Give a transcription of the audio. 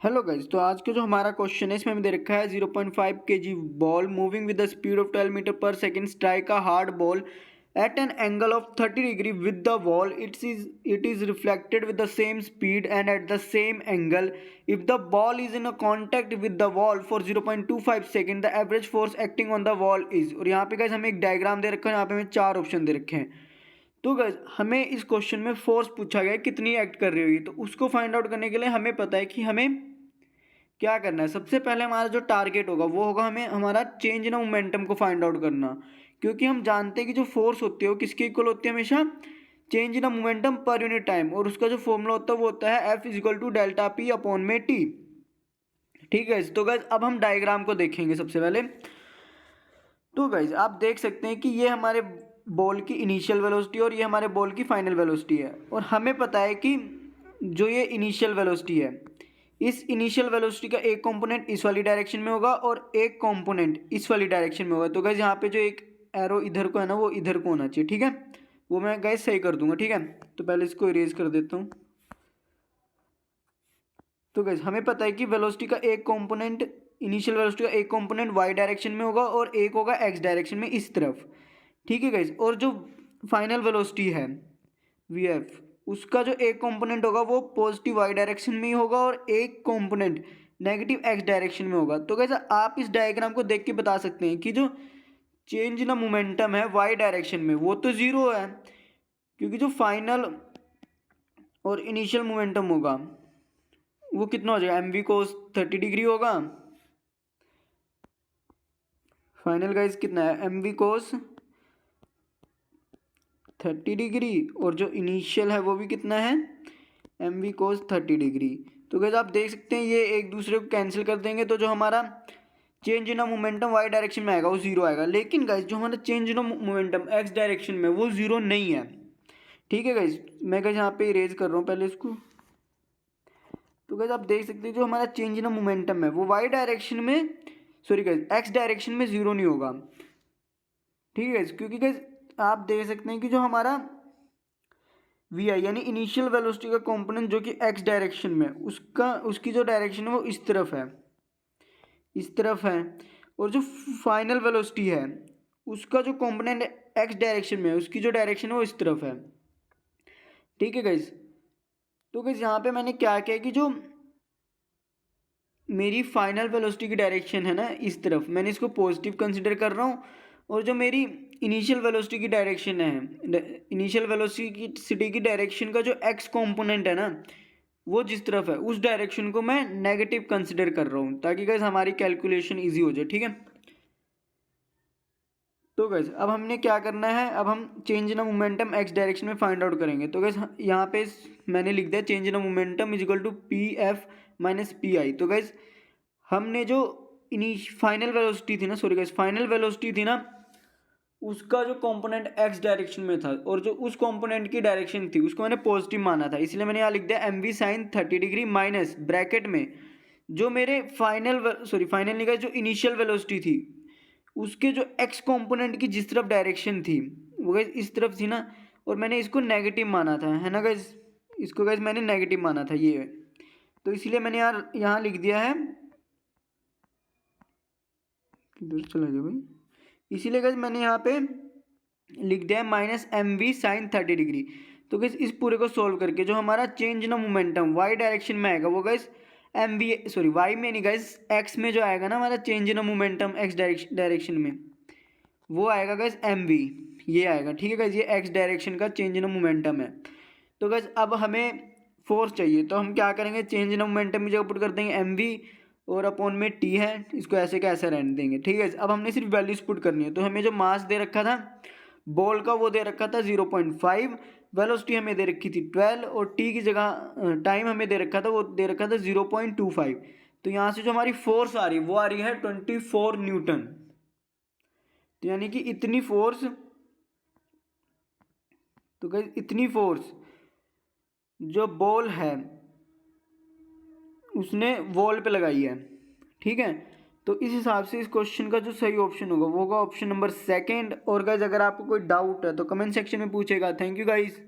Hello guys, तो आज का जो हमारा क्वेश्चन है इसमें हमें दे रखा है 0.5 kg ball moving with the speed of 12 metre per second strike a hard ball at an angle of 30 degree with the wall it is reflected with the same speed and at the same angle. If the ball is in a contact with the wall for 0.25 second the average force acting on the wall is। और यहाँ पे guys हमें एक diagram दे रखा है, यहाँ पे हमें 4 ऑप्शन दे रखे हैं। तो गाइज हमें इस क्वेश्चन में फोर्स पूछा गया है कितनी एक्ट कर रही होगी, तो उसको फाइंड आउट करने के लिए हमें पता है कि हमें क्या करना है। सबसे पहले हमारा जो टारगेट होगा वो होगा हमें हमारा चेंज इन मोमेंटम को फाइंड आउट करना, क्योंकि हम जानते हैं कि जो फोर्स होती है वो किसके इक्वल होती है, हमेशा change in momentum per unit time, और उसका जो फॉर्मूला होता है वो होता है F is equal to delta P upon में टी। ठीक है, तो गाइज अब हम डायग्राम को देखेंगे सबसे पहले। तो गाइज आप देख सकते हैं कि ये हमारे बॉल की इनिशियल वेलोसिटी और ये हमारे बॉल की फाइनल वेलोसिटी है, और हमें पता है कि जो ये इनिशियल वेलोसिटी है, इस इनिशियल वेलोसिटी का एक कंपोनेंट इस वाली डायरेक्शन में होगा और एक कंपोनेंट इस वाली डायरेक्शन में होगा। तो गाइज यहाँ पे जो एक एरो इधर को है ना वो इधर को होना चाहिए। ठीक है, वो मैं गाइज सही कर दूंगा। ठीक है, तो पहले इसको इरेज कर देता हूँ। तो गाइज हमें पता है कि वेलोसिटी का एक कंपोनेंट, इनिशियल वेलोसिटी का एक कंपोनेंट वाई डायरेक्शन में होगा और एक होगा एक्स डायरेक्शन में इस तरफ। ठीक है गाइज, और जो फाइनल वेलोसिटी है वी एफ, उसका जो एक कंपोनेंट होगा वो पॉजिटिव वाई डायरेक्शन में ही होगा और एक कंपोनेंट नेगेटिव एक्स डायरेक्शन में होगा। तो कैसे आप इस डायग्राम को देख के बता सकते हैं कि जो चेंज इन मोमेंटम है वाई डायरेक्शन में वो तो ज़ीरो है, क्योंकि जो फाइनल और इनिशियल मोमेंटम होगा वो कितना हो जाएगा, एम वी कोस 30 डिग्री होगा। फाइनल गाइस कितना है, एम वी कोस 30 डिग्री, और जो इनिशियल है वो भी कितना है, एम वी कोस 30 डिग्री। तो गाइस आप देख सकते हैं ये एक दूसरे को कैंसिल कर देंगे, तो जो हमारा change in momentum Y direction में आएगा वो जीरो आएगा। लेकिन गाइस जो हमारा change in momentum X direction में वो जीरो नहीं है। ठीक है गाइस, मैं गाइस यहाँ पे इरेज कर रहा हूँ पहले इसको। तो गाइस आप देख सकते हैं जो हमारा चेंज इन मोमेंटम है वो वाई डायरेक्शन में, सॉरी गाइस एक्स डायरेक्शन में जीरो नहीं होगा। ठीक है गाइस, क्योंकि गाइस आप देख सकते हैं कि जो हमारा वी आई यानी इनिशियल वेलोसिटी का कंपोनेंट जो कि एक्स डायरेक्शन में, उसकी जो डायरेक्शन है वो इस तरफ है, इस तरफ है, और जो फाइनल वेलोसिटी है उसका जो कंपोनेंट एक्स डायरेक्शन में है उसकी जो डायरेक्शन है वो इस तरफ है। ठीक है गाइस, तो गाइस यहाँ पे मैंने क्या किया कि जो मेरी फाइनल वेलोसिटी की डायरेक्शन है ना इस तरफ, मैंने इसको पॉजिटिव कंसिडर कर रहा हूँ, और जो मेरी इनिशियल वेलोसिटी की डायरेक्शन है, इनिशियल वेलोसिटी की डायरेक्शन का जो एक्स कंपोनेंट है ना वो जिस तरफ है उस डायरेक्शन को मैं नेगेटिव कंसिडर कर रहा हूँ, ताकि गाइस हमारी कैलकुलेशन इजी हो जाए। ठीक है, तो गाइस अब हमने क्या करना है, अब हम change in momentum X direction में फाइंड आउट करेंगे। तो गाइस यहाँ पे मैंने लिख दिया change in momentum is equal to P F minus P I. तो गाइस हमने जो फाइनल वेलोसिटी थी ना, सॉरी गाइस फाइनल वेलोसिटी थी ना, उसका जो कंपोनेंट एक्स डायरेक्शन में था और जो उस कंपोनेंट की डायरेक्शन थी उसको मैंने पॉजिटिव माना था, इसलिए मैंने यहाँ लिख दिया M V sine 30 degree minus bracket में जो मेरे फाइनल नहीं, जो इनिशियल वेलोसिटी थी उसके जो एक्स कंपोनेंट की जिस तरफ डायरेक्शन थी वो गाइस इस तरफ थी ना, और मैंने इसको नेगेटिव माना था, है ना गाइस, इसको गाइस मैंने नेगेटिव माना था ये, तो इसलिए मैंने यार यहाँ लिख दिया है, किधर चला गया भाई, इसीलिए गाइस मैंने यहाँ पे लिख दिया है minus M V sine 30 degree. तो गाइस इस पूरे को सोल्व करके जो हमारा change in momentum Y direction में आएगा वो guys M V, sorry Y में नहीं गाइस एक्स में जो आएगा ना हमारा change in momentum X direction में वो आएगा गाइस एम वी, ये आएगा। ठीक है गाइस, ये एक्स डायरेक्शन का चेंज इन मोमेंटम है। तो गाइस अब हमें फोर्स चाहिए, तो हम क्या करेंगे, चेंज इन मोमेंटम की जगह पुट कर देंगे एम वी, और अपॉन में टी है, इसको ऐसे का ऐसा रहने देंगे। ठीक है, अब हमने सिर्फ वैल्यूज पुट करनी है। तो हमें जो मास दे रखा था बॉल का वो दे रखा था 0.5, वेलोसिटी हमें दे रखी थी 12, और टी की जगह टाइम हमें दे रखा था वो दे रखा था 0.25। तो यहाँ से जो हमारी फोर्स आ रही है वो आ रही है 24 न्यूटन। तो यानी कि इतनी फोर्स, तो गाइस इतनी फोर्स जो बॉल है उसने वॉल पे लगाई है। ठीक है, तो इस हिसाब से इस क्वेश्चन का जो सही ऑप्शन होगा वो होगा ऑप्शन नंबर सेकंड। और गाइस अगर आपको कोई डाउट है तो कमेंट सेक्शन में पूछेगा। Thank you guys.